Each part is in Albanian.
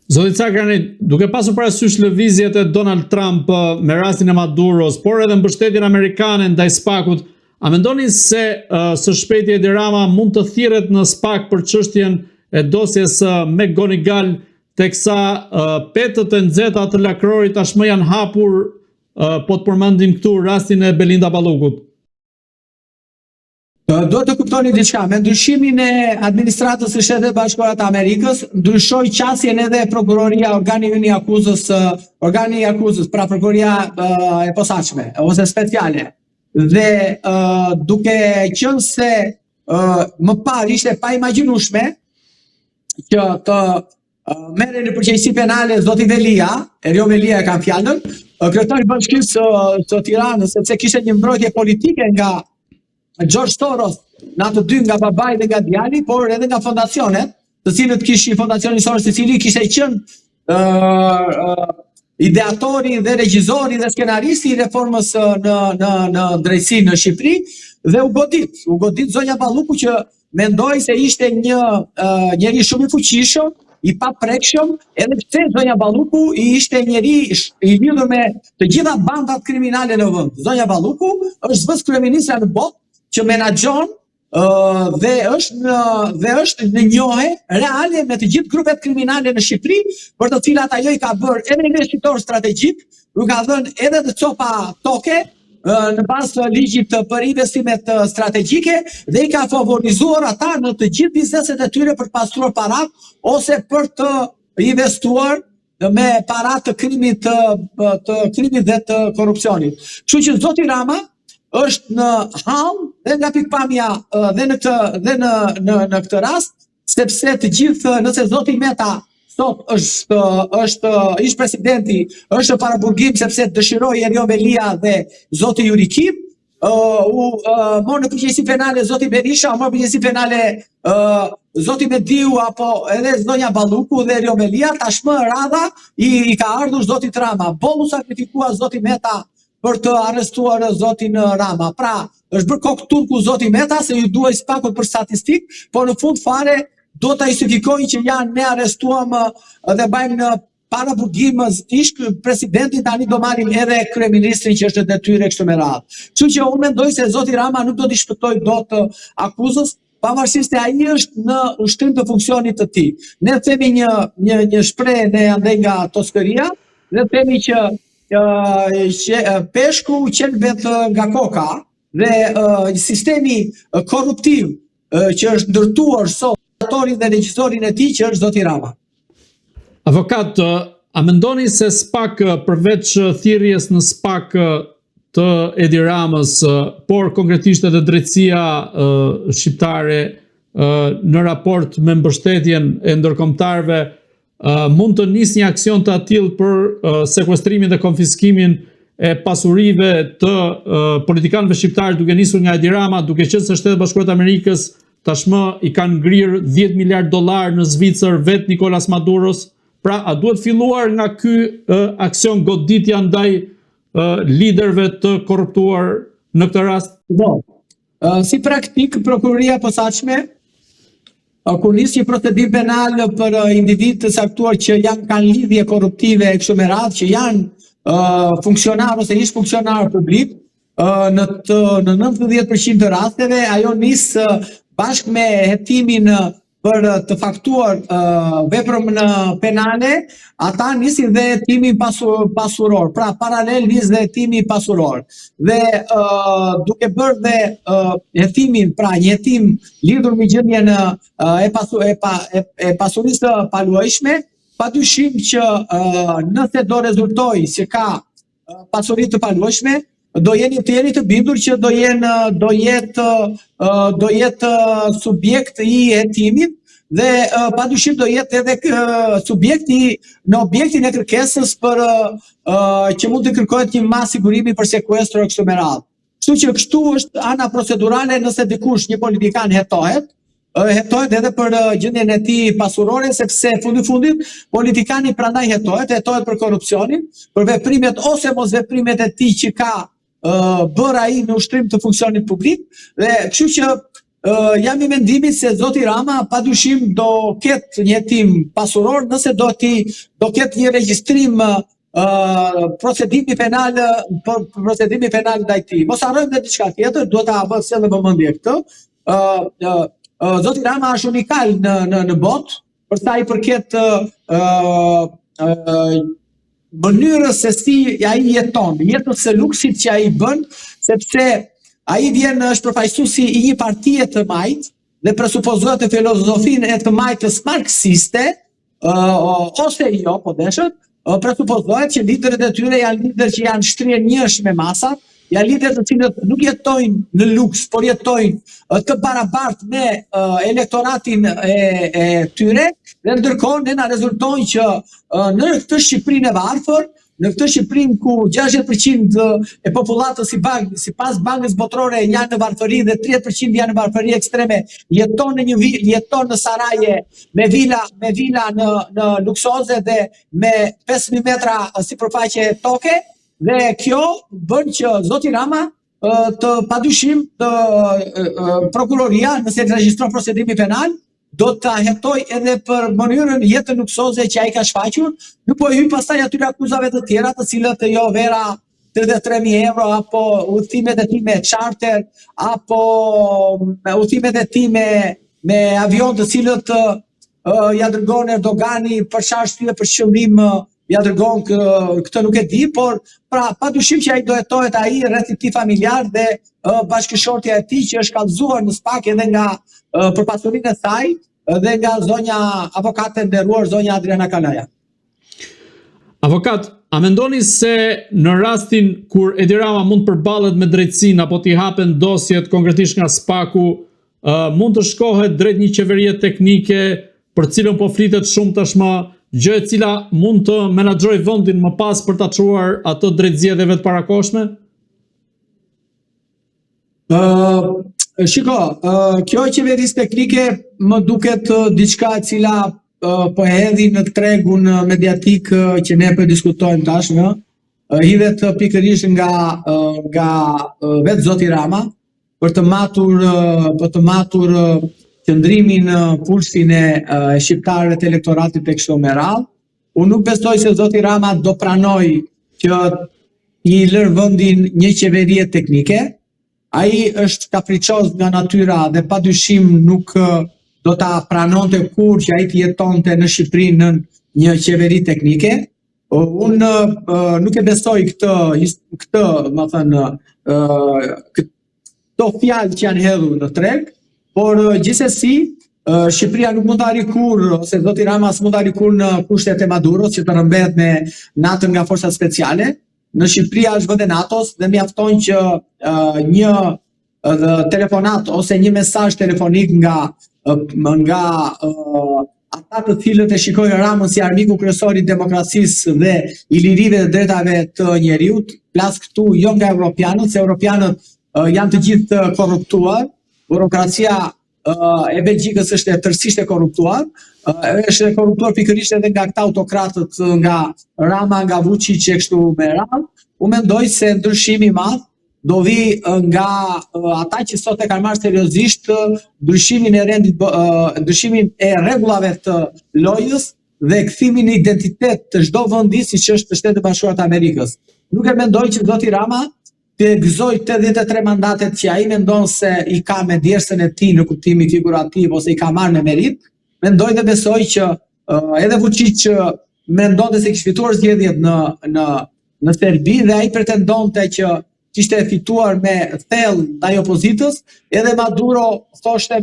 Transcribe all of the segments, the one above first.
Zoti Cakrani, duke pasur parasysh lëvizjet e Donald Trump me rastin e Maduros, por edhe mbështetjen amerikane ndaj SPAK-ut, a mendoni se së shpejti Edi Rama mund të thirret në SPAK për çështjen e dosjes me Gonigal, teksa petët e nxehta të Lakrorit tashmë janë hapur, po të përmendim këtu rastin e Belinda Ballukut? Do të kuptoni diçka, me ndryshimin e administratës së Shtetit Bashkuar të Amerikës, ndryshoi qasjen edhe prokuroria, organi i akuzës, pra prokuroria e posaçme ose speciale. Dhe duke qenë se më parë ishte pa imagjinueshme që të merren në përgjegjësi penale zoti Velia, Erjo Velia e kam fjalën, kryetari i Bashkisë së Tiranës, sepse kishte një mbrojtje politike nga George Soros, në ato dy, nga babai dhe nga djali, por edhe nga fondacionet, të cilët kishin fondacioni Soros, i cili kishte qenë ideatori dhe regjizori dhe skenaristi i reformës në drejtësi në Shqipëri, dhe u godit zonja Balluku, që mendoi se ishte një njeri shumë i fuqishëm, i paprekshëm, edhe pse zonja Balluku ishte njeri i lidhur me të gjitha bandat kriminale në vend. Zonja Balluku është zëvendës kryeministra në botë, që menaxhon dhe është në njohje reale me të gjithë grupet kriminale në Shqipëri, për të cilat ajo i ka bërë edhe investitor strategjik, u ka dhënë edhe të copa toke në bazë të ligjit për investimet strategjike, dhe i ka favorizuar ata në të gjithë bizneset e tyre për të pastruar parat ose për të investuar me parat të krimit dhe të korrupsionit. Kështu që zoti Rama është në hall dhe nga pikpamja dhe në këtë rast, sepse të gjithë, nëse zoti Meta sot është ish presidenti, është paraburgim sepse dëshiroi Erjo Velia dhe zoti Jurikim, morë në përgjegjësi penale zoti Berisha, morë në përgjegjësi penale zoti Mediu apo edhe zonja Balluku dhe Erjo Velia, tashmë radha i ka ardhur zoti Rama. Bollu sakrifikua zoti Meta për të arrestuar zotin Rama. Pra, është bërë kokë turku zoti Meta se ju duhet SPAK-ut për statistik, por në fund fare do të justifikojnë që janë ne arrestuam dhe bajmë në paraburgim ish presidentin, tani do marrim edhe kryeministrin që është detyrë kështu me radhë. Kështu që unë mendoj se zoti Rama nuk do t'i shpëtojë dot akuzës, pavarësisht se ai është në ushtrim të funksionit të tij. Ne themi një shprehje ne andej nga Toskëria, ne themi që peshku qen vetë nga koka, dhe sistemi korruptiv që është ndërtuar sot autorin dhe regjisorin e tij, që është zoti Rama. Avokat, a mendoni se SPAK, përveç thirrjes në SPAK të Edi Ramës, por konkretisht edhe drejtësia shqiptare në raport me mbështetjen e ndërkombëtarëve, mund të nisë një aksion të atill për sekuestrimin dhe konfiskimin e pasurive të politikanëve shqiptarë, duke nisur nga Edi Rama, duke qenë se Shtetet Bashkuara të Amerikës tashmë i kanë ngrirë $10 miliardë në Zvicër vetë Nicolas Maduros. Pra, a duhet filluar nga ky aksion goditja ndaj liderëve të korruptuar në këtë rast? Si praktik, prokuroria e posaçme kur nis një procedim penal për individ të caktuar që kanë lidhje korruptive e kështu me radhë, që janë funksionar ose ish funksionar publik, në 90% të rasteve ajo nis bashkë me hetimin për të faktuar veprën penale, ata nisin dhe hetimin pasuror, pra paralel nis dhe hetimi pasuror. Dhe duke bërë dhe hetimin, pra një hetim lidhur me gjendjen e pasurisë të paluajshme, padyshim që nëse do rezultojë se ka pasuri të paluajshme, do jeni të bindur që do jetë subjekt i hetimit, dhe padyshim do jetë edhe subjekti në objektin e kërkesës për që mund të kërkohet një mas sigurimi për sekuestro e kështu me radhë. Kështu që kështu është ana procedurale, nëse dikush një politikan hetohet edhe për gjendjen e tij pasurore, sepse fundit politikani prandaj hetohet për korrupsionin, për veprimet ose mos veprimet e tij që ka bërë ai në ushtrim të funksionit publik, dhe kështu që jam i mendimit se zoti Rama padyshim do ketë një hetim pasuror nëse do ketë një regjistrim procedimi penal ndaj tij. Mos harrojmë dhe diçka tjetër, duhet ta vëmë në vëmendje këtë. Zoti Rama është unikal në botë për sa i përket mënyrës se si ai jeton, jetës së luksit që ai bën, sepse ai është përfaqësuesi i një partie të majtë dhe presupozohet të filozofinë e të majtës marksiste, ose jo, po deshet, presupozohet që liderët e tyre janë liderë që janë shtrirënjësh me masat, janë liderë të cilët nuk jetojnë në luks, por jetojnë të barabartë me elektoratin e tyre, dhe ndërkohë ne na rezulton që në këtë Shqipërinë e varfër, në këtë Shqipërinë ku 60% e popullatës sipas Bankës Botërore janë në varfëri dhe 30% janë në varfëri ekstreme, jeton në saraje me vila në luksoze dhe me 5.000 metra sipërfaqe toke, dhe kjo bën që zoti Rama të padyshim prokuroria, nëse të regjistron procedimi penal, do ta hetoj edhe për mënyrën jetën luksoze që ai ka shfaqur, nuk po hyj pastaj aty akuzave të tjera, të cilët jo vera 33.000 euro, apo udhëtimet e tij me charter, apo udhëtimet e tij me avion të cilët ja dërgon Erdogani për çfarë për qëllim ja dërgon, këtë nuk e di, por pra padyshim që ai do jetohet ai rreth i tij familjar dhe bashkëshortja e tij që është kallëzuar në SPAK edhe nga përpasurinë e saj dhe nga zonja avokate nderuar zonja Adriana Kalaja. Avokat, a mendoni se në rastin kur Edi Rama mund përballet me drejtësinë apo t'i hapen dosjet konkretisht nga SPAK-u, mund të shkohet drejt një qeverie teknike për cilën po flitet shumë tashmë, gjë e cila mund të menaxhojë vendin më pas për ta çuar ato drejt zgjedhjeve të parakohshme? Shiko, kjo qeverisë teknike më duket diçka e cila po hedhi në tregun mediatik që ne po diskutojmë tashmë, hidhet pikërisht nga vetë zoti Rama për të matur qëndrimin pulsin e shqiptarëve të elektoratit tek kështu me radhë. Unë nuk besoj se zoti Rama do pranoj që i lër vendin një qeverie teknike. Ai është kapriçoz nga natyra dhe padyshim nuk do ta pranonte kur që ai të jetonte në Shqipëri në një qeveri teknike. Unë nuk e besoj këtë, më thënë, këto fjalë që janë hedhur në treg, por gjithsesi Shqipëria nuk mund të arrijë kurrë, ose zoti Rama s'mund të arrijë kurrë në kushtet e Maduros që të rëmbehet me natën nga forcat speciale. Në Shqipëri është vend e NATO-s dhe mjafton që një telefonat ose një mesazh telefonik nga ata të cilët e shikojnë Ramën si armiku kryesor i demokracisë dhe i lirive dhe drejtave të njeriut, flas këtu jo nga europianët, se europianët janë të gjithë korruptuar, burokracia e Belgjikës është tërësisht e korruptuar, është e korruptuar pikërisht edhe nga këta autokratët, nga Rama, nga Vučić e kështu me radhë. Unë mendoj se ndryshimi i madh do vi nga ata që sot e kanë marrë seriozisht ndryshimin e rregullave të lojës dhe kthimin në identitet të çdo vendi siç është Shtetet Bashkuara të Amerikës. Nuk e mendoj që zoti Rama të gëzoj 83 mandatet që ai mendon se i ka me djersën e tij në kuptimin figurativ ose i ka marrë me merit. Mendoj dhe besoj që edhe Vučić mendonte se kishte fituar zgjedhjet në Serbi dhe ai pretendonte që kishte fituar me thellë ndaj opozitës, edhe Maduro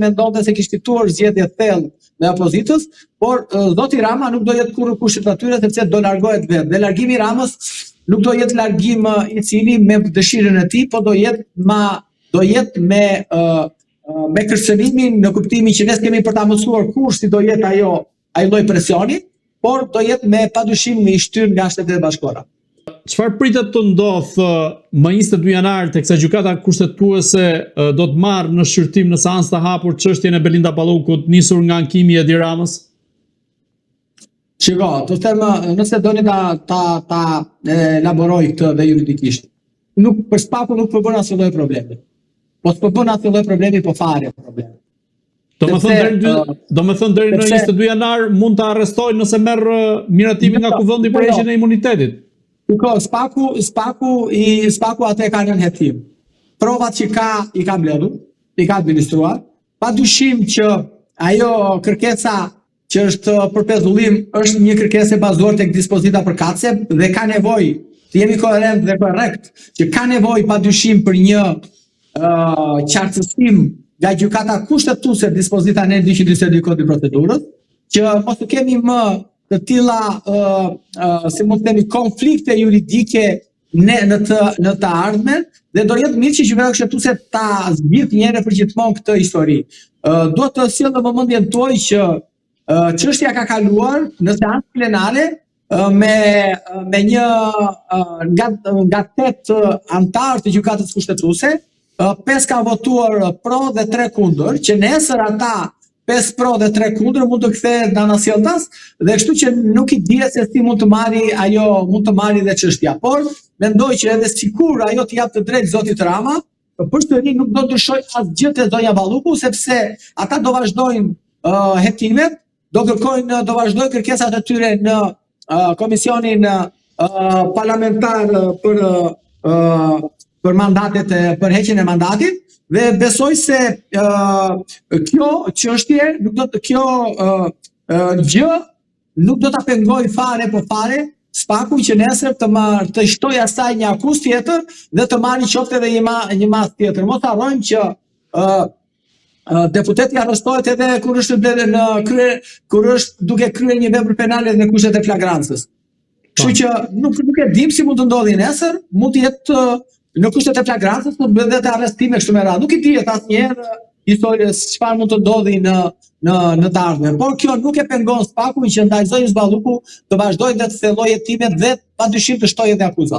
mendonte se kishte fituar zgjedhjet thellë me opozitës, por zoti Rama nuk do jetë kurrë kushtet atyre sepse do largohet vetë. Dhe largimi i Ramës nuk do jetë largim i cili me dëshirën e tij, po do jetë me kërcënimin në kuptimin që ne kemi për ta mësuar kush si do jetë ai lloj presioni, por do jetë me padyshim i shtyrë nga Shtetet e Bashkuara. Çfarë pritet të ndodhë më 22 janar teksa gjykata kushtetuese do të marrë në shqyrtim në seancë të hapur çështjen e Belinda Ballukut nisur nga ankimi i Edi Ramës? Shiko, të them, nëse doni ta elaboroj këtë dhe juridikisht, për SPAK-u nuk përbën asnjë lloj problemi. po s'po bën atë lloj problemi, po fare problemi. Do me thënë deri në sepse- 22 janar mund të arrestojnë nëse merr miratimin nga kuvendi për heqjen e imunitetit. Spaku atë e ka në hetim. Provat që ka i ka mbledhur, i ka administruar. Pa dyshim që ajo kërkesa që është për pezullim është një kërkesë e bazuar tek dispozita përkatëse dhe ka nevojë të jemi koherent dhe korrekt, që ka nevojë pa dyshim për një qartësim nga gjykata kushtetuese dispozita në 222 kodit procedurës, që mos të kemi më të tilla si mund të themi konflikte juridike në të ardhmen, dhe do jetë mirë që gjykata kushtetuese ta zgjidhë një herë për gjithmonë këtë histori. Duhet të sjell në vëmendjen tuaj që çështja ka kaluar në seancë plenare me një nga 8 antarë të gjykatës kushtetuese, 5 ka votuar pro dhe 3 kundër, që nesër ata 5 pro dhe 3 kundër mund të kthehet në anasjelltas, dhe kështu që nuk i dihet se si mund të marri dhe çështja. Por mendoj që edhe sikur ajo të jap të drejtë zotit Rama, përsëri nuk do të shoj asgjë te zonja Balluku, sepse ata do vazhdojnë hetimet, do vazhdojnë kërkesat e tyre në komisionin parlamentar për mandatet, për heqjen e mandatit, dhe besoj se kjo çështje gjë nuk do ta pengoj fare Spaku që nesër të shtojë asaj një akuzë tjetër dhe të marrë qoftë edhe një mas tjetër. Mos harrojmë që deputeti arrestohet edhe kur është duke kryer një vepër penale në kushtet e flagrancës. Kështu që nuk e dim si mund të ndodhi nesër, mund të jetë në kushtet e flagrancës, mund të bëhet edhe arrestime kështu me radhë. Nuk i dihet asnjëherë historisë çfarë mund të ndodhi në të ardhmen. Por kjo nuk e pengon Spakun që ndaj zonjës Balluku të vazhdojë dhe të thellojë hetimet dhe padyshim të shtojë edhe akuza.